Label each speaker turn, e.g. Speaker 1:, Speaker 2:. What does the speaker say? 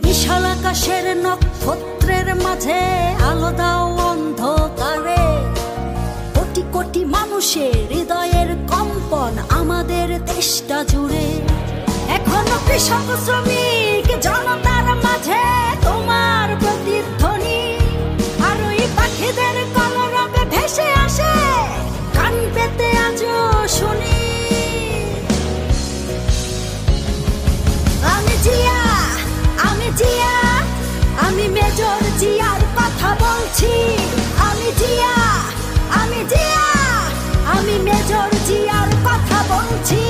Speaker 1: বিশাল আকাশের নক্ষত্রের মাঝে আলো দাও অন্ধকারে। কোটি কোটি মানুষের হৃদয়ের কম্পন আমাদের দেশটা জুড়ে। এখনো কৃষক শ্রমিক জনতার মাঝে তোমার প্রতিধ্বনি। আর ওই পাখিদের কলরবে ভেসে আসে কান পেতে আজও শুনি। আমি জিয়া, আমি জিয়া, আমি মেজর জিয়ার কথা বলছি। আমি জিয়া, আমি জিয়া, আমি মেজর জিয়ার কথা বলছি।